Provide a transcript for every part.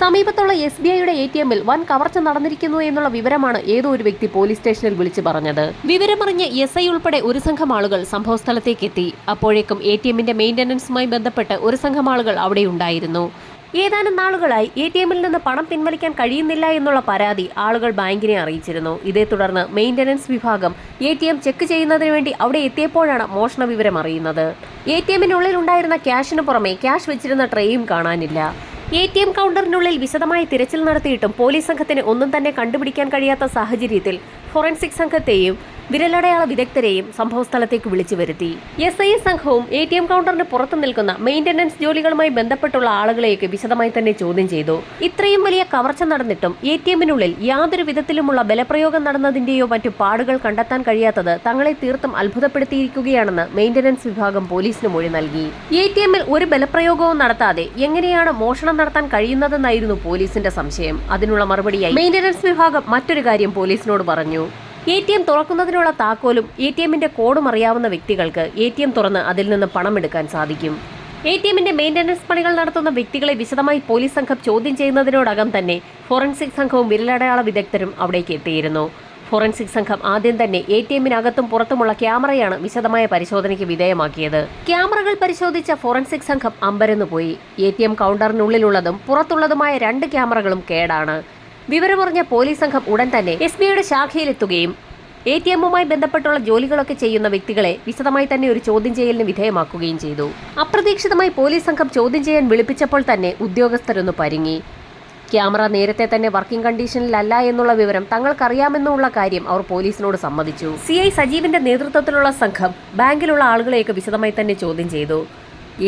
സമീപത്തുള്ള SBIയുടെ ATMൽ വൻ കവർച്ച നടന്നിരിക്കുന്നു എന്നുള്ള വിവരമാണ് ഏതോ ഒരു വ്യക്തി പോലീസ് സ്റ്റേഷനിൽ വിളിച്ചു പറഞ്ഞത്. വിവരമറിഞ്ഞ് SI ഉൾപ്പെടെ ഒരു സംഘം ആളുകൾ സംഭവസ്ഥലത്തേക്ക് എത്തി. അപ്പോഴേക്കും ATMന്റെ മെയിന്റനൻസുമായി ബന്ധപ്പെട്ട് ഒരു സംഘം ആളുകൾ അവിടെ ഉണ്ടായിരുന്നു. ഏതാനും നാളുകളായി ATMൽ നിന്ന് പണം പിൻവലിക്കാൻ കഴിയുന്നില്ല എന്നുള്ള പരാതി ആളുകൾ ബാങ്കിനെ അറിയിച്ചിരുന്നു. ഇതേ തുടർന്ന് മെയിന്റനൻസ് വിഭാഗം ATM ചെക്ക് ചെയ്യുന്നതിന് വേണ്ടി അവിടെ എത്തിയപ്പോഴാണ് മോഷണ വിവരം അറിയുന്നത്. ATMനുള്ളിൽ ഉണ്ടായിരുന്ന ക്യാഷിന് പുറമെ ക്യാഷ് വെച്ചിരുന്ന ട്രേയും കാണാനില്ല. ATM കൗണ്ടറിനുള്ളിൽ വിശദമായി തിരച്ചിൽ നടത്തിയിട്ടും പോലീസ് സംഘത്തിന് ഒന്നും തന്നെ കണ്ടുപിടിക്കാൻ കഴിയാത്ത സാഹചര്യത്തിൽ ഫോറൻസിക് സംഘത്തെയും വിരലടയാള വിദഗ്ധരെയും സംഭവസ്ഥലത്തേക്ക് വിളിച്ചു വരുത്തി. SI സംഘവും ATM കൗണ്ടറിന് പുറത്തു നിൽക്കുന്ന മെയിന്റനൻസ് ജോലികളുമായി ബന്ധപ്പെട്ടുള്ള ആളുകളെയൊക്കെ വിശദമായി തന്നെ ചോദ്യം ചെയ്തു. ഇത്രയും വലിയ കവർച്ച നടന്നിട്ടും ATMനുള്ളിൽ യാതൊരു വിധത്തിലുമുള്ള ബലപ്രയോഗം നടന്നതിന്റെയോ മറ്റു പാടുകൾ കണ്ടെത്താൻ കഴിയാത്തത് തങ്ങളെ തീർത്തും അത്ഭുതപ്പെടുത്തിയിരിക്കുകയാണെന്ന് മെയിന്റനൻസ് വിഭാഗം പോലീസിന് മൊഴി നൽകി. ATMൽ ഒരു ബലപ്രയോഗവും നടത്താതെ എങ്ങനെയാണ് മോഷണം നടത്താൻ കഴിയുന്നതെന്നായിരുന്നു പോലീസിന്റെ സംശയം. അതിനുള്ള മറുപടിയായി മെയിന്റനൻസ് വിഭാഗം മറ്റൊരു കാര്യം പോലീസിനോട് പറഞ്ഞു. ATM തുറക്കുന്നതിനുള്ള താക്കോലും ATMന്റെ കോഡും അറിയാവുന്ന വ്യക്തികൾക്ക് ATM തുറന്ന് അതിൽ നിന്ന് പണം എടുക്കാൻ സാധിക്കും. ATMന്റെ മെയിന്റനൻസ് പണികൾ നടത്തുന്ന വ്യക്തികളെ വിശദമായി പോലീസ് സംഘം ചോദ്യം ചെയ്യുന്നതിനോടകം തന്നെ ഫോറൻസിക് സംഘവും വിരലടയാള വിദഗ്ധരും അവിടേക്ക് എത്തിയിരുന്നു. ഫോറൻസിക് സംഘം ആദ്യം തന്നെ ATMനകത്തും പുറത്തുമുള്ള ക്യാമറയാണ് വിശദമായ പരിശോധനയ്ക്ക് വിധേയമാക്കിയത്. ക്യാമറകൾ പരിശോധിച്ച ഫോറൻസിക് സംഘം അമ്പരന്നുപോയി. ATM കൗണ്ടറിനുള്ളിലുള്ളതും പുറത്തുള്ളതുമായ 2 ക്യാമറകളും കേടാണ്. വിവരമറിഞ്ഞ പോലീസ് സംഘം ഉടൻ തന്നെ SBIയുടെ ശാഖയിലെത്തുകയും ATMുമായി ബന്ധപ്പെട്ടുള്ള ജോലികളൊക്കെ ചെയ്യുന്ന വ്യക്തികളെ വിശദമായി തന്നെ ഒരു ചോദ്യം ചെയ്യലിന് വിധേയമാക്കുകയും ചെയ്തു. അപ്രതീക്ഷിതമായി പോലീസ് സംഘം ചോദ്യം ചെയ്യാൻ വിളിപ്പിച്ചപ്പോൾ തന്നെ ഉദ്യോഗസ്ഥരൊന്ന് പരുങ്ങി. ക്യാമറ നേരത്തെ തന്നെ വർക്കിംഗ് കണ്ടീഷനിലല്ല എന്നുള്ള വിവരം തങ്ങൾക്കറിയാമെന്നുള്ള കാര്യം അവർ പോലീസിനോട് സമ്മതിച്ചു. CI സജീവിന്റെ നേതൃത്വത്തിലുള്ള സംഘം ബാങ്കിലുള്ള ആളുകളെയൊക്കെ വിശദമായി തന്നെ ചോദ്യം ചെയ്തു.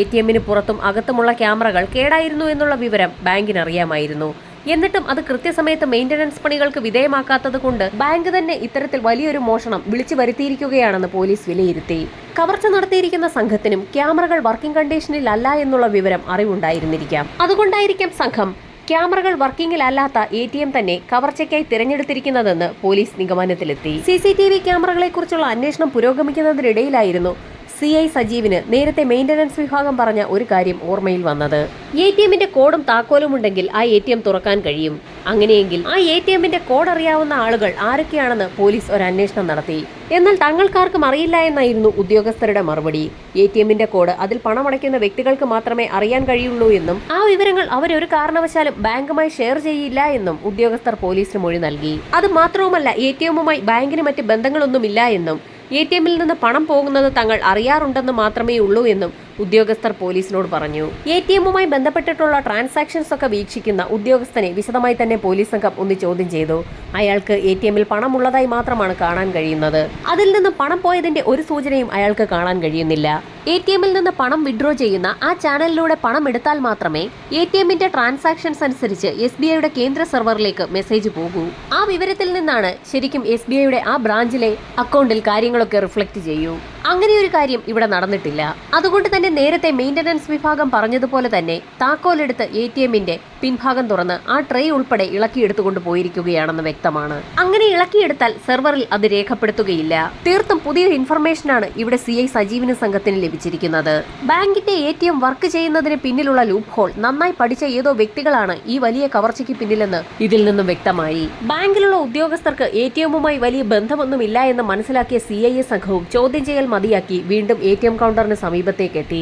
ATMന് പുറത്തും അകത്തുമുള്ള ക്യാമറകൾ കേടായിരുന്നു എന്നുള്ള വിവരം ബാങ്കിന് അറിയാമായിരുന്നു. എന്നിട്ടും അത് കൃത്യസമയത്ത് മെയിന്റനൻസ് പണികൾക്ക് വിധേയമാക്കാത്തത് കൊണ്ട് ബാങ്ക് തന്നെ ഇത്തരത്തിൽ വലിയൊരു മോഷണം വിളിച്ചു വരുത്തിയിരിക്കുകയാണെന്ന് പോലീസ് വിലയിരുത്തി. കവർച്ച നടത്തിയിരിക്കുന്ന സംഘത്തിനും ക്യാമറകൾ വർക്കിംഗ് കണ്ടീഷനിൽ അല്ല എന്നുള്ള വിവരം അറിവുണ്ടായിരുന്നിരിക്കാം. അതുകൊണ്ടായിരിക്കാം സംഘം ക്യാമറകൾ വർക്കിംഗിലല്ലാത്ത ATM തന്നെ കവർച്ചയ്ക്കായി തിരഞ്ഞെടുത്തിരിക്കുന്നതെന്ന് പോലീസ് നിഗമനത്തിലെത്തി. CCTV ക്യാമറകളെക്കുറിച്ചുള്ള അന്വേഷണം പുരോഗമിക്കുന്നതിനിടയിലായിരുന്നു CI സജീവിന് നേരത്തെ മെയിന്റനൻസ് വിഭാഗം പറഞ്ഞ ഒരു കാര്യം ഓർമ്മയിൽ വന്നത്. ATMന്റെ കോഡും താക്കോലും ഉണ്ടെങ്കിൽ ആ ATM തുറക്കാൻ കഴിയും. അങ്ങനെയെങ്കിൽ ആ ATMന്റെ കോഡ് അറിയാവുന്ന ആളുകൾ ആരൊക്കെയാണെന്ന് പോലീസ് ഒരു അന്വേഷണം നടത്തി. എന്നാൽ തങ്ങൾക്കാർക്കും അറിയില്ല എന്നായിരുന്നു ഉദ്യോഗസ്ഥരുടെ മറുപടി. ATMന്റെ കോഡ് അതിൽ പണമടയ്ക്കുന്ന വ്യക്തികൾക്ക് മാത്രമേ അറിയാൻ കഴിയുള്ളൂ എന്നും ആ വിവരങ്ങൾ അവരൊരു കാരണവശാലും ബാങ്കുമായി ഷെയർ ചെയ്യില്ല എന്നും ഉദ്യോഗസ്ഥർ പോലീസിന് മൊഴി നൽകി. അത് മാത്രവുമല്ല, ATMുമായി ബാങ്കിന് മറ്റ് ബന്ധങ്ങളൊന്നുമില്ല എന്നും ATMൽ നിന്ന് പണം പോകുന്നത് തങ്ങൾ അറിയാറുണ്ടെന്ന് മാത്രമേ ഉള്ളൂ എന്നും ഉദ്യോഗസ്ഥർ പോലീസിനോട് പറഞ്ഞു. ATMുമായി ബന്ധപ്പെട്ടിട്ടുള്ള ട്രാൻസാക്ഷൻസ് ഒക്കെ വീക്ഷിക്കുന്ന ഉദ്യോഗസ്ഥനെ വിശദമായി തന്നെ പോലീസ് സംഘം ഒന്ന് ചോദ്യം ചെയ്തു. അയാൾക്ക് ATMൽ പണം ഉള്ളതായി മാത്രമാണ് കാണാൻ കഴിയുന്നത്. അതിൽ നിന്ന് പണം പോയതിന്റെ ഒരു സൂചനയും അയാൾക്ക് കാണാൻ കഴിയുന്നില്ല. ATMൽ നിന്ന് പണം വിഡ്രോ ചെയ്യുന്ന ആ ചാനലിലൂടെ പണം എടുത്താൽ മാത്രമേ ATMന്റെ ട്രാൻസാക്ഷൻസ് അനുസരിച്ച് SBIയുടെ കേന്ദ്ര സെർവറിലേക്ക് മെസ്സേജ് പോകൂ. ആ വിവരത്തിൽ നിന്നാണ് ശരിക്കും SBIയുടെ ആ ബ്രാഞ്ചിലെ അക്കൗണ്ടിൽ കാര്യങ്ങളൊക്കെ റിഫ്ലക്ട് ചെയ്യൂ. അങ്ങനെ ഒരു കാര്യം ഇവിടെ നടന്നിട്ടില്ല. അതുകൊണ്ട് തന്നെ നേരത്തെ മെയിന്റനൻസ് വിഭാഗം പറഞ്ഞതുപോലെ തന്നെ താക്കോലെടുത്ത് ATMന്റെ പിൻഭാഗം തുറന്ന് ആ ട്രേ ഉൾപ്പെടെ ഇളക്കിയെടുത്തുകൊണ്ട് പോയിരിക്കുകയാണെന്ന് വ്യക്തമാണ്. അങ്ങനെ ഇളക്കിയെടുത്താൽ സെർവറിൽ അത് രേഖപ്പെടുത്തുകയില്ല. തീർത്തും പുതിയൊരു ഇൻഫർമേഷനാണ് ഇവിടെ CI സജീവിന് സംഘത്തിന് ലഭിച്ചിരിക്കുന്നത്. ബാങ്കിന്റെ ATM വർക്ക് ചെയ്യുന്നതിന് പിന്നിലുള്ള ലൂപ്പ് ഹോൾ നന്നായി പഠിച്ച ഏതോ വ്യക്തികളാണ് ഈ വലിയ കവർച്ചയ്ക്ക് പിന്നിലെന്ന് ഇതിൽ നിന്നും വ്യക്തമായി. ബാങ്കിലുള്ള ഉദ്യോഗസ്ഥർക്ക് ATMുമായി വലിയ ബന്ധമൊന്നുമില്ല എന്ന് മനസ്സിലാക്കിയ CI സംഘവും ചോദ്യം ചെയ്യൽ മതിയാക്കി വീണ്ടും ATM കൗണ്ടറിന് സമീപത്തേക്ക് എത്തി.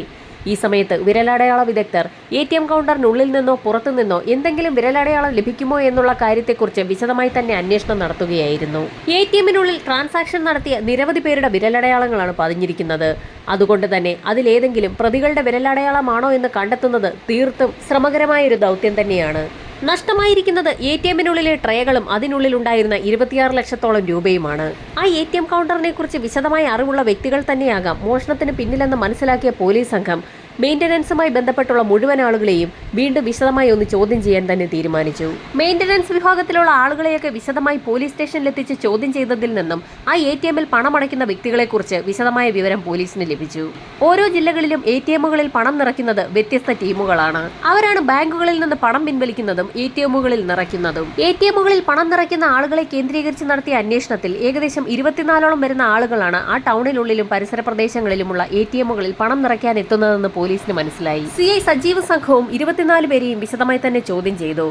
ഈ സമയത്ത് വിരലടയാള വിദഗ്ധർ ATM കൗണ്ടറിനുള്ളിൽ നിന്നോ പുറത്തു നിന്നോ എന്തെങ്കിലും വിരലടയാളം ലഭിക്കുമോ എന്നുള്ള കാര്യത്തെക്കുറിച്ച് വിശദമായി തന്നെ അന്വേഷണം നടത്തുകയായിരുന്നു. ATMനുള്ളിൽ ട്രാൻസാക്ഷൻ നടത്തിയ നിരവധി പേരുടെ വിരലടയാളങ്ങളാണ് പതിഞ്ഞിരിക്കുന്നത്. അതുകൊണ്ട് തന്നെ അതിലേതെങ്കിലും പ്രതികളുടെ വിരലടയാളമാണോ എന്ന് കണ്ടെത്തുന്നത് തീർത്തും ശ്രമകരമായൊരു ദൗത്യം തന്നെയാണ്. നഷ്ടമായിരിക്കുന്നത് ATMനുള്ളിലെ ട്രേകളും അതിനുള്ളിലുണ്ടായിരുന്ന 26 ലക്ഷത്തോളം രൂപയുമാണ്. ആ ATM കൗണ്ടറിനെ കുറിച്ച് വിശദമായ അറിവുള്ള വ്യക്തികൾ തന്നെയാകാം മോഷണത്തിന് പിന്നിലെന്ന് മനസ്സിലാക്കിയ പോലീസ് സംഘം മെയിന്റനൻസുമായി ബന്ധപ്പെട്ടുള്ള മുഴുവൻ ആളുകളെയും വീണ്ടും വിശദമായി ഒന്ന് ചോദ്യം ചെയ്യാൻ തന്നെ തീരുമാനിച്ചു. മെയിന്റനൻസ് വിഭാഗത്തിലുള്ള ആളുകളെയൊക്കെ വിശദമായി പോലീസ് സ്റ്റേഷനിലെത്തിച്ച് ചോദ്യം ചെയ്തതിൽ നിന്നും ആ ATMൽ പണമടയ്ക്കുന്ന വ്യക്തികളെക്കുറിച്ച് വിശദമായ വിവരം പോലീസിന് ലഭിച്ചു. ഓരോ ജില്ലകളിലും ATMകളിൽ പണം നിറയ്ക്കുന്നത് വ്യത്യസ്ത ടീമുകളാണ്. അവരാണ് ബാങ്കുകളിൽ നിന്ന് പണം പിൻവലിക്കുന്നതും ATMകളിൽ നിറയ്ക്കുന്നതും. ATMകളിൽ പണം നിറയ്ക്കുന്ന ആളുകളെ കേന്ദ്രീകരിച്ച് നടത്തിയ അന്വേഷണത്തിൽ ഏകദേശം 24ഓളം വരുന്ന ആളുകളാണ് ആ ടൗണിനുള്ളിലും പരിസര പ്രദേശങ്ങളിലുമുള്ള ATMകളിൽ പണം നിറയ്ക്കാൻ എത്തുന്നതെന്ന് പോലീസിന് മനസ്സിലായി. CI സജീവ് സംഘവും 24 പേരെയും വിശദമായി തന്നെ ചോദ്യം ചെയ്തു.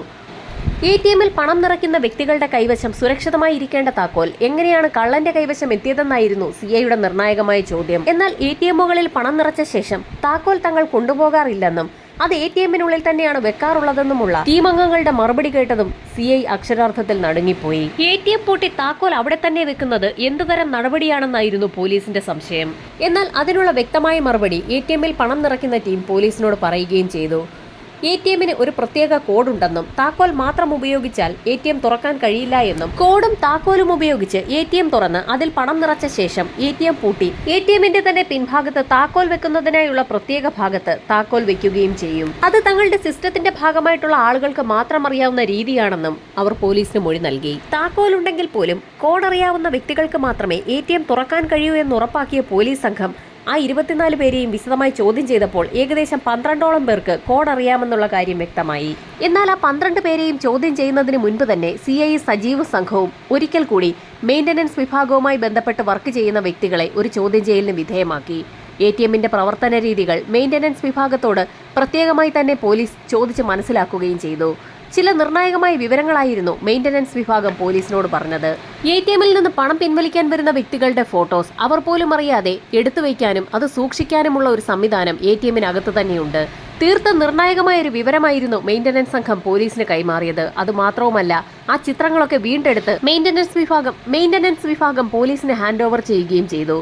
ATMൽ പണം നിറയ്ക്കുന്ന വ്യക്തികളുടെ കൈവശം സുരക്ഷിതമായി ഇരിക്കേണ്ട താക്കോൽ എങ്ങനെയാണ് കള്ളന്റെ കൈവശം എത്തിയതെന്നായിരുന്നു CIയുടെ നിർണായകമായ ചോദ്യം. എന്നാൽ ATMകളിൽ പണം നിറച്ച ശേഷം താക്കോൽ തങ്ങൾ കൊണ്ടുപോകാറില്ലെന്നും അത് ATMനുള്ളിൽ തന്നെയാണ് വെക്കാറുള്ളതെന്നുമുള്ള ടീം അംഗങ്ങളുടെ മറുപടി കേട്ടതും CI അക്ഷരാർത്ഥത്തിൽ നടുങ്ങിപ്പോയി. ATM പൂട്ടി താക്കോൽ അവിടെ തന്നെ വെക്കുന്നത് എന്തുതരം നടപടിയാണെന്നായിരുന്നു പോലീസിന്റെ സംശയം. എന്നാൽ അതിനുള്ള വ്യക്തമായ മറുപടി ATMൽ പണം നിറയ്ക്കുന്ന ടീം പോലീസിനോട് പറയുകയും ചെയ്തു. ATMന് ഒരു പ്രത്യേക കോഡുണ്ടെന്നും താക്കോൽ മാത്രം ഉപയോഗിച്ചാൽ ATM തുറക്കാൻ കഴിയില്ല എന്നും കോഡും താക്കോലും ഉപയോഗിച്ച് ATM തുറന്ന് അതിൽ പണം നിറച്ച ശേഷം ATM പൂട്ടി ATMന്റെ തന്നെ പിൻഭാഗത്ത് താക്കോൽ വെക്കുന്നതിനായുള്ള പ്രത്യേക ഭാഗത്ത് താക്കോൽ വെക്കുകയും ചെയ്യും. അത് തങ്ങളുടെ സിസ്റ്റത്തിന്റെ ഭാഗമായിട്ടുള്ള ആളുകൾക്ക് മാത്രം അറിയാവുന്ന രീതിയാണെന്നും അവർ പോലീസിന് മൊഴി നൽകി. താക്കോൽ ഉണ്ടെങ്കിൽ പോലും കോഡ് അറിയാവുന്ന വ്യക്തികൾക്ക് മാത്രമേ ATM തുറക്കാൻ കഴിയൂ എന്ന് ഉറപ്പാക്കിയ പോലീസ് സംഘം ആ 24 പേരെയും വിശദമായി ചോദ്യം ചെയ്തപ്പോൾ ഏകദേശം 12ഓളം പേർക്ക് കോഡ് അറിയാമെന്നുള്ള കാര്യം വ്യക്തമായി. എന്നാൽ ആ 12 പേരെയും ചോദ്യം ചെയ്യുന്നതിന് മുൻപ് തന്നെ CI സജീവ് സംഘവും ഒരിക്കൽ കൂടി മെയിന്റനൻസ് വിഭാഗവുമായി ബന്ധപ്പെട്ട് വർക്ക് ചെയ്യുന്ന വ്യക്തികളെ ഒരു ചോദ്യം ചെയ്യലിന് വിധേയമാക്കി. ATMന്റെ പ്രവർത്തന രീതികൾ മെയിന്റനൻസ് വിഭാഗത്തോട് പ്രത്യേകമായി തന്നെ പോലീസ് ചോദിച്ച് മനസ്സിലാക്കുകയും ചെയ്തു. ചില നിർണായകമായ വിവരങ്ങളായിരുന്നു മെയിന്റനൻസ് വിഭാഗം പോലീസിനോട് പറഞ്ഞത്. ATMൽ നിന്ന് പണം പിൻവലിക്കാൻ വരുന്ന വ്യക്തികളുടെ ഫോട്ടോസ് അവർ പോലും അറിയാതെ എടുത്തു വയ്ക്കാനും അത് സൂക്ഷിക്കാനുമുള്ള ഒരു സംവിധാനം ATMനകത്ത് തന്നെയുണ്ട്. തീർത്തും നിർണായകമായ ഒരു വിവരമായിരുന്നു മെയിന്റനൻസ് സംഘം പോലീസിന് കൈമാറിയത്. അതുമാത്രവുമല്ല, ആ ചിത്രങ്ങളൊക്കെ വീണ്ടെടുത്ത് മെയിന്റനൻസ് വിഭാഗം പോലീസിന് ഹാൻഡ് ഓവർ ചെയ്യുകയും ചെയ്തു.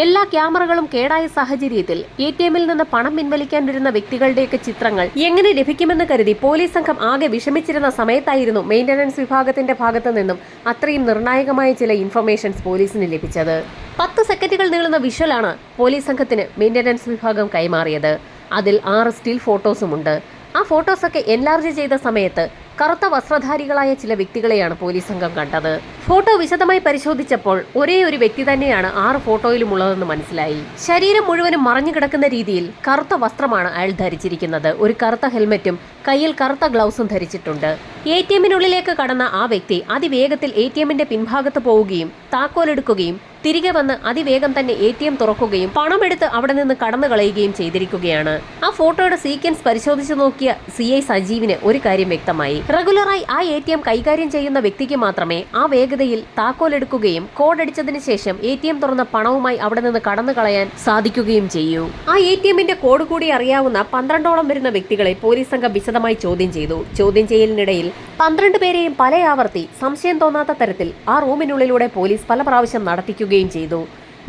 എല്ലാ ക്യാമറകളും കേടായ സാഹചര്യത്തിൽ ATMൽ നിന്ന് പണം പിൻവലിക്കാൻ വരുന്ന വ്യക്തികളുടെയൊക്കെ ചിത്രങ്ങൾ എങ്ങനെ ലഭിക്കുമെന്ന് കരുതി പോലീസ് സംഘം ആകെ വിഷമിച്ചിരുന്ന സമയത്തായിരുന്നു മെയിന്റനൻസ് വിഭാഗത്തിന്റെ ഭാഗത്തു നിന്നും അത്രയും നിർണായകമായ ചില ഇൻഫർമേഷൻസ് പോലീസിന് ലഭിച്ചത്. 10 സെക്കൻഡുകൾ നീളുന്ന വിഷ്വലാണ് പോലീസ് സംഘത്തിന് മെയിന്റനൻസ് വിഭാഗം കൈമാറിയത്. അതിൽ 6 സ്റ്റിൽ ഫോട്ടോസുമുണ്ട്. ആ ഫോട്ടോസൊക്കെ എൻലാർജ് ചെയ്ത സമയത്ത് കറുത്ത വസ്ത്രധാരികളായ ചില വ്യക്തികളെയാണ് പോലീസ് സംഘം കണ്ടത്. ഫോട്ടോ വിശദമായി പരിശോധിച്ചപ്പോൾ ഒരേ ഒരു വ്യക്തി തന്നെയാണ് 6 ഫോട്ടോയിലും ഉള്ളതെന്ന് മനസ്സിലായി. ശരീരം മുഴുവനും മറഞ്ഞു കിടക്കുന്ന രീതിയിൽ കറുത്ത വസ്ത്രമാണ് അയാൾ ധരിച്ചിരിക്കുന്നത്. ഒരു കറുത്ത ഹെൽമറ്റും കയ്യിൽ കറുത്ത ഗ്ലൗസും ധരിച്ചിട്ടുണ്ട്. ATMനുള്ളിലേക്ക് കടന്ന ആ വ്യക്തി അതിവേഗത്തിൽ ATMന്റെ പിൻഭാഗത്ത് പോവുകയും താക്കോലെടുക്കുകയും തിരികെ വന്ന് അതിവേഗം തന്നെ ATM തുറക്കുകയും പണമെടുത്ത് അവിടെ നിന്ന് കടന്നു കളയുകയും ചെയ്തിരിക്കുകയാണ്. ആ ഫോട്ടോയുടെ സീക്വൻസ് പരിശോധിച്ചു നോക്കിയ CI സജീവിന് ഒരു കാര്യം വ്യക്തമായി. റെഗുലറായി ആ ATM കൈകാര്യം ചെയ്യുന്ന വ്യക്തിക്ക് മാത്രമേ ആ വേഗതയിൽ താക്കോലെടുക്കുകയും കോഡടിച്ചതിന് ശേഷം ATM തുറന്ന പണവുമായി അവിടെ നിന്ന് കടന്നു കളയാൻ സാധിക്കുകയും ചെയ്യൂ. ആ ATMന്റെ കോഡ് കൂടി അറിയാവുന്ന 12ഓളം വരുന്ന വ്യക്തികളെ പോലീസ് സംഘം വിശദമായി ചോദ്യം ചെയ്തു. ചോദ്യം ചെയ്യലിനിടയിൽ 12 പേരെയും പല ആവർത്തി സംശയം തോന്നാത്ത തരത്തിൽ ആ റൂമിനുള്ളിലൂടെ പോലീസ് പല പ്രാവശ്യം നടത്തിക്കുകയും ചെയ്തു.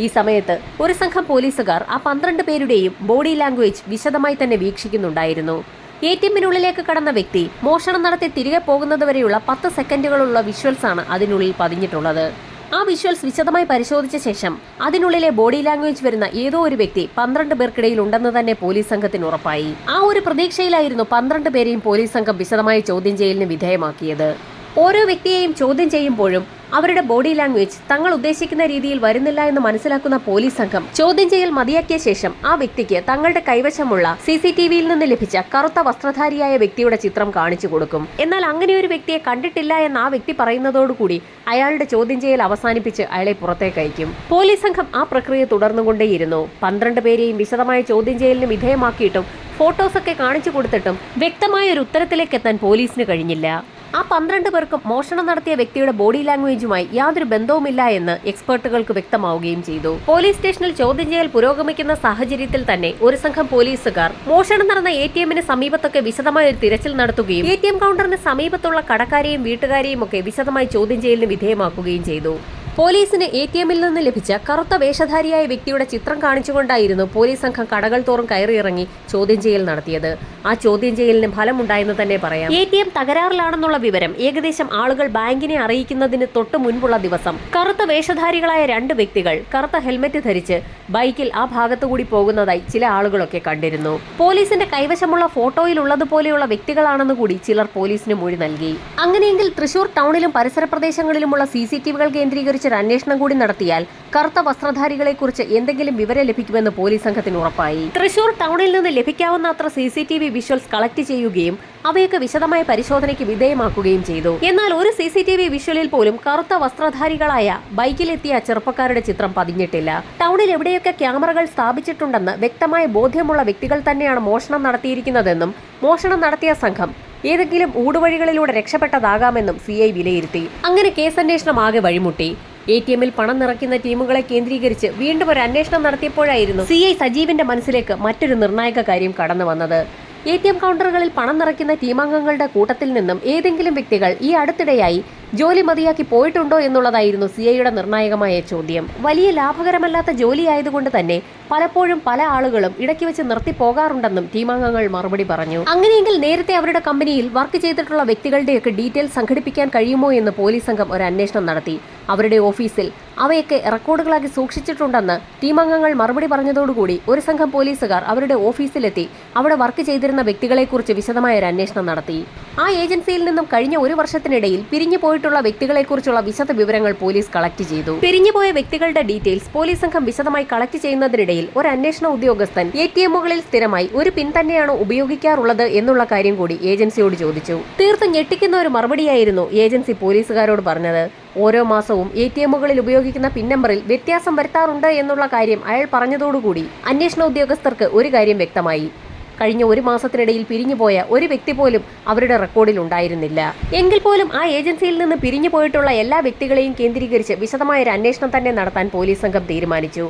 ഈ സമയത്ത് ഒരു സംഘം പോലീസുകാർ ആ 12 പേരുടെയും ബോഡി ലാംഗ്വേജ് വിശദമായി തന്നെ വീക്ഷിക്കുന്നുണ്ടായിരുന്നു. ATMനുള്ളിലേക്ക് കടന്ന വ്യക്തി മോഷണം നടത്തി തിരികെ പോകുന്നതുവരെയുള്ള 10 സെക്കൻഡുകളുള്ള വിഷ്വൽസാണ് അതിനുള്ളിൽ പതിഞ്ഞിട്ടുള്ളത്. ആ വിഷ്വൽസ് വിശദമായി പരിശോധിച്ച ശേഷം അതിനുള്ളിലെ ബോഡി ലാംഗ്വേജ് വരുന്ന ഏതോ ഒരു വ്യക്തി 12 പേർക്കിടയിൽ ഉണ്ടെന്ന് തന്നെ പോലീസ് സംഘത്തിന് ഉറപ്പായി. ആ ഒരു പ്രതീക്ഷയിലായിരുന്നു 12 പേരെയും പോലീസ് സംഘം വിശദമായി ചോദ്യം ചെയ്യലിന് വിധേയമാക്കിയത്. ഓരോ വ്യക്തിയെയും ചോദ്യം ചെയ്യുമ്പോഴും അവരുടെ ബോഡി ലാംഗ്വേജ് തങ്ങൾ ഉദ്ദേശിക്കുന്ന രീതിയിൽ വരുന്നില്ല എന്ന് മനസ്സിലാക്കുന്ന പോലീസ് സംഘം ചോദ്യം ചെയ്യൽ മതിയാക്കിയ ശേഷം ആ വ്യക്തിക്ക് തങ്ങളുടെ കൈവശമുള്ള CCTVയിൽ നിന്ന് ലഭിച്ച കറുത്ത വസ്ത്രധാരിയായ വ്യക്തിയുടെ ചിത്രം കാണിച്ചു കൊടുക്കും. എന്നാൽ അങ്ങനെ ഒരു വ്യക്തിയെ കണ്ടിട്ടില്ല എന്ന് ആ വ്യക്തി പറയുന്നതോടുകൂടി അയാളുടെ ചോദ്യം ചെയ്യൽ അവസാനിപ്പിച്ച് അയാളെ പുറത്തേക്ക് അയക്കും. പോലീസ് സംഘം ആ പ്രക്രിയ തുടർന്നുകൊണ്ടേയിരുന്നു. 12 പേരെയും വിശദമായ ചോദ്യം ചെയ്യലിന് വിധേയമാക്കിയിട്ടും ഫോട്ടോസൊക്കെ കാണിച്ചു കൊടുത്തിട്ടും വ്യക്തമായ ഒരു ഉത്തരത്തിലേക്ക് എത്താൻ പോലീസിന് കഴിഞ്ഞില്ല. ആ 12 പേർക്കും മോഷണം നടത്തിയ വ്യക്തിയുടെ ബോഡി ലാംഗ്വേജുമായി യാതൊരു ബന്ധവുമില്ല എന്ന് എക്സ്പെർട്ടുകൾക്ക് വ്യക്തമാവുകയും ചെയ്തു. പോലീസ് സ്റ്റേഷനിൽ ചോദ്യം ചെയ്യൽ പുരോഗമിക്കുന്ന സാഹചര്യത്തിൽ തന്നെ ഒരു സംഘം പോലീസുകാർ മോഷണം നടന്ന ATMന് സമീപത്തൊക്കെ വിശദമായ ഒരു തിരച്ചിൽ നടത്തുകയും ATM കൗണ്ടറിന് സമീപത്തുള്ള കടക്കാരെയും വീട്ടുകാരെയും ഒക്കെ വിശദമായി ചോദ്യം ചെയ്യലിന് വിധേയമാക്കുകയും ചെയ്തു. പോലീസിന് ATMൽ നിന്ന് ലഭിച്ച കറുത്ത വേഷധാരിയായ വ്യക്തിയുടെ ചിത്രം കാണിച്ചുകൊണ്ടായിരുന്നു പോലീസ് സംഘം കടകൾ തോറും കയറിയിറങ്ങി ചോദ്യം ചെയ്യൽ നടത്തിയത്. ആ ചോദ്യം ചെയ്യലിന് ഫലമുണ്ടായെന്ന് തന്നെ പറയാം. ATM തകരാറിലാണെന്നുള്ള വിവരം ഏകദേശം ആളുകൾ ബാങ്കിനെ അറിയിക്കുന്നതിന് തൊട്ടു മുൻപുള്ള ദിവസം കറുത്ത വേഷധാരികളായ 2 വ്യക്തികൾ കറുത്ത ഹെൽമറ്റ് ധരിച്ച് ബൈക്കിൽ ആ ഭാഗത്തുകൂടി പോകുന്നതായി ചില ആളുകളൊക്കെ കണ്ടിരുന്നു. പോലീസിന്റെ കൈവശമുള്ള ഫോട്ടോയിൽ ഉള്ളതുപോലെയുള്ള വ്യക്തികളാണെന്ന് കൂടി ചിലർ പോലീസിന് മൊഴി നൽകി. അങ്ങനെയെങ്കിൽ തൃശൂർ ടൗണിലും പരിസര പ്രദേശങ്ങളിലുമുള്ള CCTVകൾ കേന്ദ്രീകരിച്ച് കേന്ദ്രീകരിച്ചൊരു അന്വേഷണം കൂടി നടത്തിയാൽ കറുത്ത വസ്ത്രധാരികളെക്കുറിച്ച് എന്തെങ്കിലും വിവരം ലഭിക്കുമെന്ന് പോലീസ് സംഘത്തിന് ഉറപ്പായി. തൃശൂർ ടൗണിൽ നിന്ന് ലഭിക്കാവുന്ന അത്ര CCTV വിഷ്വൽസ് കളക്ട് ചെയ്യുകയും അവയൊക്കെ വിശദമായ പരിശോധനയ്ക്ക് വിധേയമാക്കുകയും ചെയ്തു. എന്നാൽ ഒരു CCTV വിഷ്വലിൽ പോലും കറുത്ത വസ്ത്രധാരികളായ ബൈക്കിലെത്തിയ ചെറുപ്പക്കാരുടെ ചിത്രം പതിഞ്ഞിട്ടില്ല. ടൗണിൽ എവിടെയൊക്കെ ക്യാമറകൾ സ്ഥാപിച്ചിട്ടുണ്ടെന്ന് വ്യക്തമായ ബോധ്യമുള്ള വ്യക്തികൾ തന്നെയാണ് മോഷണം നടത്തിയിരിക്കുന്നതെന്നും മോഷണം നടത്തിയ സംഘം ഏതെങ്കിലും ഊടുവഴികളിലൂടെ രക്ഷപ്പെട്ടതാകാമെന്നും CI വിലയിരുത്തി. അങ്ങനെ കേസന്വേഷണം ആകെ വഴിമുട്ടി. ATMൽ പണം നിറയ്ക്കുന്ന ടീമുകളെ കേന്ദ്രീകരിച്ച് വീണ്ടും ഒരു അന്വേഷണം നടത്തിയപ്പോഴായിരുന്നു CI സജീവിന്റെ മനസ്സിലേക്ക് മറ്റൊരു നിർണായക കാര്യം കടന്നു വന്നത്. ATM കൗണ്ടറുകളിൽ പണം നിറയ്ക്കുന്ന ടീമംഗങ്ങളുടെ കൂട്ടത്തിൽ നിന്നും ഏതെങ്കിലും വ്യക്തികൾ ഈ അടുത്തിടെയായി ജോലി മതിയാക്കി പോയിട്ടുണ്ടോ എന്നുള്ളതായിരുന്നു CIയുടെ നിർണായകമായ ചോദ്യം. വലിയ ലാഭകരമല്ലാത്ത ജോലിയായതുകൊണ്ട് തന്നെ പലപ്പോഴും പല ആളുകളും ഇടയ്ക്ക് വെച്ച് നിർത്തി പോകാറുണ്ടെന്നും ടീമംഗങ്ങൾ മറുപടി പറഞ്ഞു. അങ്ങനെയെങ്കിൽ നേരത്തെ അവരുടെ കമ്പനിയിൽ വർക്ക് ചെയ്തിട്ടുള്ള വ്യക്തികളുടെയൊക്കെ ഡീറ്റെയിൽസ് സംഘടിപ്പിക്കാൻ കഴിയുമോ എന്ന് പോലീസ് സംഘം ഒരു അന്വേഷണം നടത്തി. അവരുടെ ഓഫീസിൽ അവയൊക്കെ റെക്കോർഡുകളാക്കി സൂക്ഷിച്ചിട്ടുണ്ടെന്ന് ടീമംഗങ്ങൾ മറുപടി പറഞ്ഞതോടുകൂടി ഒരു സംഘം പോലീസുകാർ അവരുടെ ഓഫീസിലെത്തി അവിടെ വർക്ക് ചെയ്തിരുന്ന വ്യക്തികളെക്കുറിച്ച് വിശദമായ ഒരു അന്വേഷണം നടത്തി. ആ ഏജൻസിയിൽ നിന്നും കഴിഞ്ഞ ഒരു വർഷത്തിനിടയിൽ പിരിഞ്ഞു പോയിട്ടുള്ള വ്യക്തികളെക്കുറിച്ചുള്ള വിശദ വിവരങ്ങൾ പോലീസ് കളക്ട് ചെയ്തു. പിരിഞ്ഞുപോയ വ്യക്തികളുടെ ഡീറ്റെയിൽസ് പോലീസ് സംഘം വിശദമായി കളക്ട് ചെയ്യുന്നതിനിടയിൽ ഒരു അന്വേഷണ ഉദ്യോഗസ്ഥൻ ATMകളിൽ സ്ഥിരമായി ഒരു പിൻ തന്നെയാണ് ഉപയോഗിക്കാറുള്ളത് എന്നുള്ള കാര്യം കൂടി ഏജൻസിയോട് ചോദിച്ചു. തീർത്തും ഞെട്ടിക്കുന്ന ഒരു മറുപടിയായിരുന്നു ഏജൻസി പോലീസുകാരോട് പറഞ്ഞത്. ഓരോ മാസവും ATMകളിൽ ഉപയോഗിക്കുന്ന പിൻ നമ്പറിൽ വ്യത്യാസം വരുത്താറുണ്ട് എന്നുള്ള കാര്യം അയാൾ പറഞ്ഞതോടുകൂടി അന്വേഷണ ഉദ്യോഗസ്ഥർക്ക് ഒരു കാര്യം വ്യക്തമായി. കഴിഞ്ഞ ഒരു മാസത്തിനിടയിൽ പിരിഞ്ഞുപോയ ഒരു വ്യക്തി പോലും അവരുടെ റെക്കോർഡിൽ ഉണ്ടായിരുന്നില്ല. എങ്കിൽ പോലും ആ ഏജൻസിയിൽ നിന്ന് പിരിഞ്ഞു പോയിട്ടുള്ള എല്ലാ വ്യക്തികളെയും കേന്ദ്രീകരിച്ച് വിശദമായ ഒരു അന്വേഷണം തന്നെ നടത്താൻ പോലീസ് സംഘം തീരുമാനിച്ചു.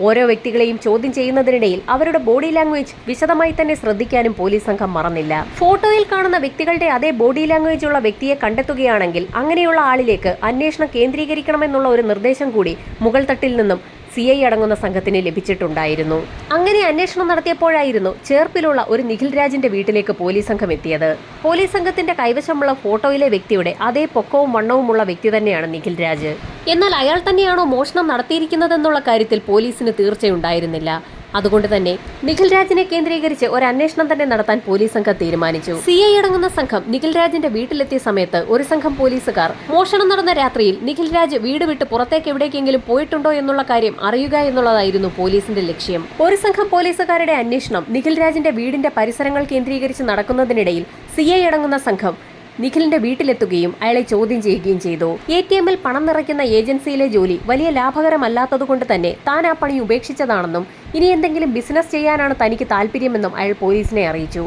ഓരോ വ്യക്തികളെയും ചോദ്യം ചെയ്യുന്നതിനിടയിൽ അവരുടെ ബോഡി ലാംഗ്വേജ് വിശദമായി തന്നെ ശ്രദ്ധിക്കാനും പോലീസ് സംഘം മറന്നില്ല. ഫോട്ടോയിൽ കാണുന്ന വ്യക്തികളുടെ അതേ ബോഡി ലാംഗ്വേജ് ഉള്ള വ്യക്തിയെ കണ്ടെത്തുകയാണെങ്കിൽ അങ്ങനെയുള്ള ആളിലേക്ക് അന്വേഷണം കേന്ദ്രീകരിക്കണമെന്നുള്ള ഒരു നിർദ്ദേശം കൂടി മുകൾ തട്ടിൽ നിന്നും CI അടങ്ങുന്ന സംഘത്തിന് ലഭിച്ചിട്ടുണ്ടായിരുന്നു. അങ്ങനെ അന്വേഷണം നടത്തിയപ്പോഴായിരുന്നു ചേർപ്പിലുള്ള ഒരു നിഖിൽ രാജിന്റെ വീട്ടിലേക്ക് പോലീസ് സംഘം എത്തിയത്. പോലീസ് സംഘത്തിന്റെ കൈവശമുള്ള ഫോട്ടോയിലെ വ്യക്തിയുടെ അതേ പൊക്കവും വണ്ണവുമുള്ള വ്യക്തി തന്നെയാണ് നിഖിൽ രാജ്. എന്നാൽ അയാൾ തന്നെയാണോ മോഷണം നടത്തിയിരിക്കുന്നതെന്നുള്ള കാര്യത്തിൽ പോലീസിന് തീർച്ചയുണ്ടായിരുന്നില്ല. അതുകൊണ്ട് തന്നെ നിഖിൽ രാജിനെ കേന്ദ്രീകരിച്ച് ഒരു അന്വേഷണം തന്നെ നടത്താൻ പോലീസ് സംഘം തീരുമാനിച്ചു. CI അടങ്ങുന്ന സംഘം നിഖിൽ രാജിന്റെ വീട്ടിലെത്തിയ സമയത്ത് ഒരു സംഘം പോലീസുകാർ മോഷണം നടന്ന രാത്രിയിൽ നിഖിൽ രാജ് വീട് വിട്ട് പുറത്തേക്ക് എവിടേക്കെങ്കിലും പോയിട്ടുണ്ടോ എന്നുള്ള കാര്യം അറിയുക എന്നുള്ളതായിരുന്നു പോലീസിന്റെ ലക്ഷ്യം. ഒരു സംഘം പോലീസുകാരുടെ അന്വേഷണം നിഖിൽ രാജിന്റെ വീടിന്റെ പരിസരങ്ങൾ കേന്ദ്രീകരിച്ച് നടക്കുന്നതിനിടയിൽ CI അടങ്ങുന്ന സംഘം നിഖിലിന്റെ വീട്ടിലെത്തുകയും അയാളെ ചോദ്യം ചെയ്യുകയും ചെയ്തു. ATMൽ പണം നിറയ്ക്കുന്ന ഏജൻസിയിലെ ജോലി വലിയ ലാഭകരമല്ലാത്തതുകൊണ്ട് തന്നെ താൻ ആ പണി ഉപേക്ഷിച്ചതാണെന്നും ഇനി എന്തെങ്കിലും ബിസിനസ് ചെയ്യാനാണ് തനിക്ക് താല്പര്യമെന്നും അയാൾ പോലീസിനെ അറിയിച്ചു.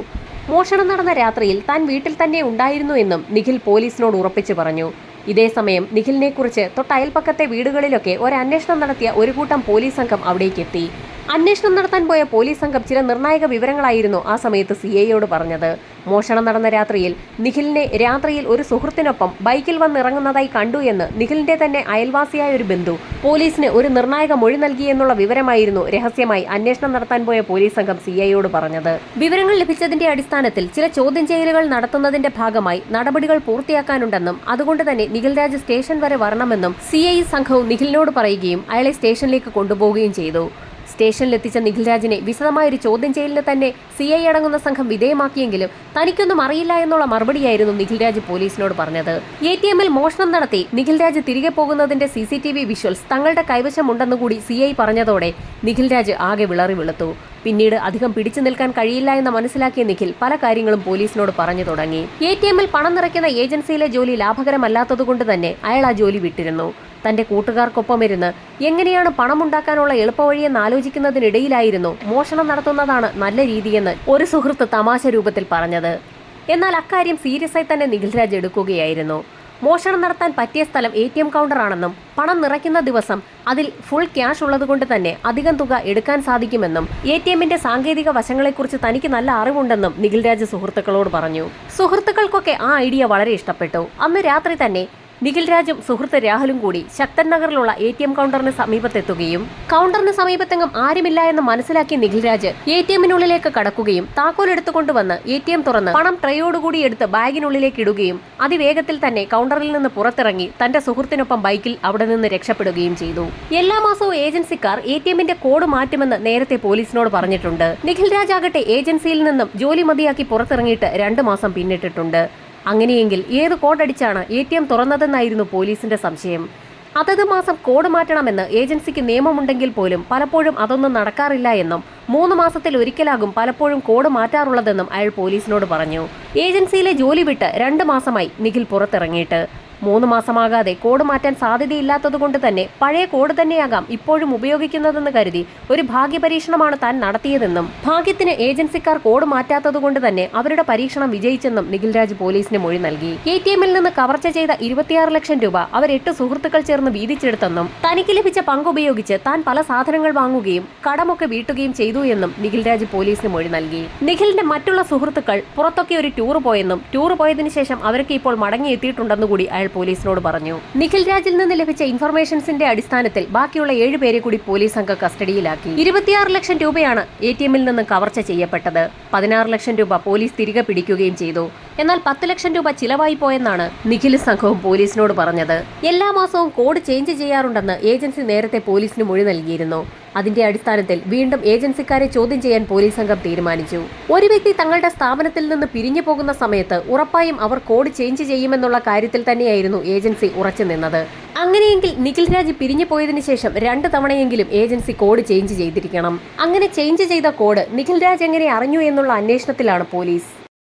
മോഷണം നടന്ന രാത്രിയിൽ താൻ വീട്ടിൽ തന്നെ ഉണ്ടായിരുന്നു എന്നും നിഖിൽ പോലീസിനോട് ഉറപ്പിച്ചു പറഞ്ഞു. ഇതേസമയം നിഖിലിനെക്കുറിച്ച് തൊട്ടയൽപ്പക്കത്തെ വീടുകളിലൊക്കെ ഒരു അന്വേഷണം നടത്തിയ ഒരു കൂട്ടം പോലീസ് സംഘം അവിടേക്കെത്തി. അന്വേഷണം നടത്താൻ പോയ പോലീസ് സംഘം ചില നിർണായക വിവരങ്ങളായിരുന്നു ആ സമയത്ത് CIയോട് പറഞ്ഞത്. മോഷണം നടന്ന രാത്രിയിൽ നിഖിലിനെ രാത്രിയിൽ ഒരു സുഹൃത്തിനൊപ്പം ബൈക്കിൽ വന്നിറങ്ങുന്നതായി കണ്ടു എന്ന് നിഖിലിന്റെ തന്നെ അയൽവാസിയായ ഒരു ബന്ധു പോലീസിന് ഒരു നിർണായക മൊഴി നൽകിയെന്നുള്ള വിവരമായിരുന്നു രഹസ്യമായി അന്വേഷണം നടത്താൻ പോയ പോലീസ് സംഘം CIയോട് പറഞ്ഞത്. വിവരങ്ങൾ ലഭിച്ചതിന്റെ അടിസ്ഥാനത്തിൽ ചില ചോദ്യം ചെയ്യലുകൾ നടത്തുന്നതിന്റെ ഭാഗമായി നടപടികൾ പൂർത്തിയാക്കാനുണ്ടെന്നും അതുകൊണ്ട് തന്നെ നിഖിൽ രാജ് സ്റ്റേഷൻ വരെ വരണമെന്നും CI സംഘവും നിഖിലിനോട് പറയുകയും അയാളെ സ്റ്റേഷനിലേക്ക് കൊണ്ടുപോവുകയും ചെയ്തു. സ്റ്റേഷനിലെത്തിച്ച നിഖിൽ രാജിനെ വിശദമായൊരു ചോദ്യം ചെയ്യലിന് തന്നെ CI അടങ്ങുന്ന സംഘം വിധേയമാക്കിയെങ്കിലും തനിക്കൊന്നും അറിയില്ല എന്നുള്ള മറുപടിയായിരുന്നു നിഖിൽ രാജ് പോലീസിനോട് പറഞ്ഞത്. ATMൽ മോഷണം നടത്തി നിഖിൽ രാജ് തിരികെ പോകുന്നതിന്റെ CCTV വിഷ്വൽസ് തങ്ങളുടെ കൈവശമുണ്ടെന്നുകൂടി CI പറഞ്ഞതോടെ നിഖിൽ രാജ് ആകെ വിളറി വെളുത്തു. പിന്നീട് അധികം പിടിച്ചു നിൽക്കാൻ കഴിയില്ല എന്ന് മനസ്സിലാക്കിയ നിഖിൽ പല കാര്യങ്ങളും പോലീസിനോട് പറഞ്ഞു തുടങ്ങി. ATMൽ പണം നിറയ്ക്കുന്ന ഏജൻസിയിലെ ജോലി ലാഭകരമല്ലാത്തതുകൊണ്ട് തന്നെ അയാൾ ആ ജോലി വിട്ടിരുന്നു. തന്റെ കൂട്ടുകാർക്കൊപ്പമിരുന്ന് എങ്ങനെയാണ് പണമുണ്ടാക്കാനുള്ള എളുപ്പവഴിയെന്ന് ആലോചിക്കുന്നതിനിടയിലായിരുന്നു മോഷണം നടത്തുന്നതാണ് നല്ല രീതിയെന്ന് ഒരു സുഹൃത്ത് തമാശ രൂപത്തിൽ പറഞ്ഞത്. എന്നാൽ അക്കാര്യം സീരിയസ് ആയി തന്നെ നിഖിൽ രാജ് എടുക്കുകയായിരുന്നു. മോഷണം നടത്താൻ പറ്റിയ സ്ഥലം ATM കൗണ്ടറാണെന്നും പണം നിറയ്ക്കുന്ന ദിവസം അതിൽ ഫുൾ ക്യാഷ് ഉള്ളതുകൊണ്ട് തന്നെ അധികം തുക എടുക്കാൻ സാധിക്കുമെന്നും ATMന്റെ സാങ്കേതിക വശങ്ങളെക്കുറിച്ച് തനിക്ക് നല്ല അറിവുണ്ടെന്നും നിഖിൽ രാജ് സുഹൃത്തുക്കളോട് പറഞ്ഞു. സുഹൃത്തുക്കൾക്കൊക്കെ ആ ഐഡിയ വളരെ ഇഷ്ടപ്പെട്ടു. അന്ന് രാത്രി തന്നെ നിഖിൽ രാജും സുഹൃത്ത് രാഹുലും കൂടി ശക്തൻ നഗറിലുള്ള ATM കൗണ്ടറിന് സമീപത്തെത്തുകയും കൗണ്ടറിന് സമീപത്തെങ്ങും ആരുമില്ല എന്ന് മനസ്സിലാക്കിയ നിഖിൽ രാജ് ATMനുള്ളിലേക്ക് കടക്കുകയും താക്കോൽ എടുത്തുകൊണ്ടുവന്ന് ATM തുറന്ന് പണം ട്രേയോടുകൂടി എടുത്ത് ബാഗിനുള്ളിലേക്ക് ഇടുകയും അതിവേഗത്തിൽ തന്നെ കൗണ്ടറിൽ നിന്ന് പുറത്തിറങ്ങി തന്റെ സുഹൃത്തിനൊപ്പം ബൈക്കിൽ അവിടെ നിന്ന് രക്ഷപ്പെടുകയും ചെയ്തു. എല്ലാ മാസവും ഏജൻസിക്കാർ ATMന്റെ കോഡ് മാറ്റുമെന്ന് നേരത്തെ പോലീസിനോട് പറഞ്ഞിട്ടുണ്ട്. നിഖിൽ രാജ് ആകട്ടെ ഏജൻസിയിൽ നിന്നും ജോലി മതിയാക്കി പുറത്തിറങ്ങിയിട്ട് 2 മാസം പിന്നിട്ടിട്ടുണ്ട്. അങ്ങനെയെങ്കിൽ ഏത് കോഡടിച്ചാണ് ATM തുറന്നതെന്നായിരുന്നു പോലീസിന്റെ സംശയം. അതത് മാസം കോഡ് മാറ്റണമെന്ന് ഏജൻസിക്ക് നിയമമുണ്ടെങ്കിൽ പോലും പലപ്പോഴും അതൊന്നും നടക്കാറില്ല എന്നും 3 മാസത്തിൽ ഒരിക്കലാകും പലപ്പോഴും കോഡ് മാറ്റാറുള്ളതെന്നും അയാൾ പോലീസിനോട് പറഞ്ഞു. ഏജൻസിയിലെ ജോലി വിട്ട് 2 മാസമായി നിഖിൽ പുറത്തിറങ്ങിയിട്ട്. 3 മാസമാകാതെ കോഡ് മാറ്റാൻ സാധ്യതയില്ലാത്തതുകൊണ്ട് തന്നെ പഴയ കോഡ് തന്നെയാകാം ഇപ്പോഴും ഉപയോഗിക്കുന്നതെന്ന് കരുതി ഒരു ഭാഗ്യപരീക്ഷണമാണ് താൻ നടത്തിയതെന്നും ഭാഗ്യത്തിന് ഏജൻസിക്കാർ കോഡ് മാറ്റാത്തതുകൊണ്ട് തന്നെ അവരുടെ പരീക്ഷണം വിജയിച്ചെന്നും നിഖിൽ രാജ് പോലീസിന് മൊഴി നൽകി. ATMൽ നിന്ന് കവർച്ച ചെയ്ത 26 ലക്ഷം രൂപ അവർ 8 സുഹൃത്തുക്കൾ ചേർന്ന് വീതിച്ചെടുത്തെന്നും തനിക്ക് ലഭിച്ച പങ്ക് ഉപയോഗിച്ച് താൻ പല സാധനങ്ങൾ വാങ്ങുകയും കടമൊക്കെ വീട്ടുകയും ചെയ്തു എന്നും നിഖിൽ രാജ് പോലീസിന് മൊഴി നൽകി. നിഖിലിന്റെ മറ്റുള്ള സുഹൃത്തുക്കൾ പുറത്തൊക്കെ ഒരു ടൂർ പോയെന്നും ടൂർ പോയതിനു ശേഷം അവരൊക്കെ ഇപ്പോൾ മടങ്ങിയെത്തിയിട്ടുണ്ടെന്നുകൂടി അയാൾ പോലീസിനോട് പറഞ്ഞു. നിഖിൽ രാജിൽ നിന്ന് ലഭിച്ച ഇൻഫർമേഷൻസിന്റെ അടിസ്ഥാനത്തിൽ ബാക്കിയുള്ള 7 പേരെ കൂടി പോലീസ് സംഘം കസ്റ്റഡിയിലാക്കി. 26 ലക്ഷം രൂപയാണ് ATMൽ നിന്ന് കവർച്ച ചെയ്യപ്പെട്ടത്. 16 ലക്ഷം രൂപ പോലീസ് തിരികെ പിടിക്കുകയും ചെയ്തു. എന്നാൽ 10 ലക്ഷം രൂപ ചിലവായി പോയെന്നാണ് നിഖിൽ സംഘവും പോലീസിനോട് പറഞ്ഞത്. എല്ലാ മാസവും കോഡ് ചേഞ്ച് ചെയ്യാറുണ്ടെന്ന് ഏജൻസി നേരത്തെ പോലീസിന് മൊഴി നൽകിയിരുന്നു. അതിന്റെ അടിസ്ഥാനത്തിൽ വീണ്ടും ഏജൻസിക്കാരെ ചോദ്യം ചെയ്യാൻ പോലീസ് സംഘം തീരുമാനിച്ചു. ഒരു വ്യക്തി തങ്ങളുടെ സ്ഥാപനത്തിൽ നിന്ന് പിരിഞ്ഞു പോകുന്ന സമയത്ത് ഉറപ്പായും അവർ കോഡ് ചേഞ്ച് ചെയ്യുമെന്നുള്ള കാര്യത്തിൽ തന്നെയായിരുന്നു ഏജൻസി ഉറച്ചു നിന്നത്. അങ്ങനെയെങ്കിൽ നിഖിൽ രാജ് പിരിഞ്ഞു പോയതിനു ശേഷം 2 തവണയെങ്കിലും ഏജൻസി കോഡ് ചേഞ്ച് ചെയ്തിരിക്കണം. അങ്ങനെ ചേഞ്ച് ചെയ്ത കോഡ് നിഖിൽ രാജ് എങ്ങനെ അറിഞ്ഞു എന്നുള്ള അന്വേഷണത്തിലാണ് പോലീസ്.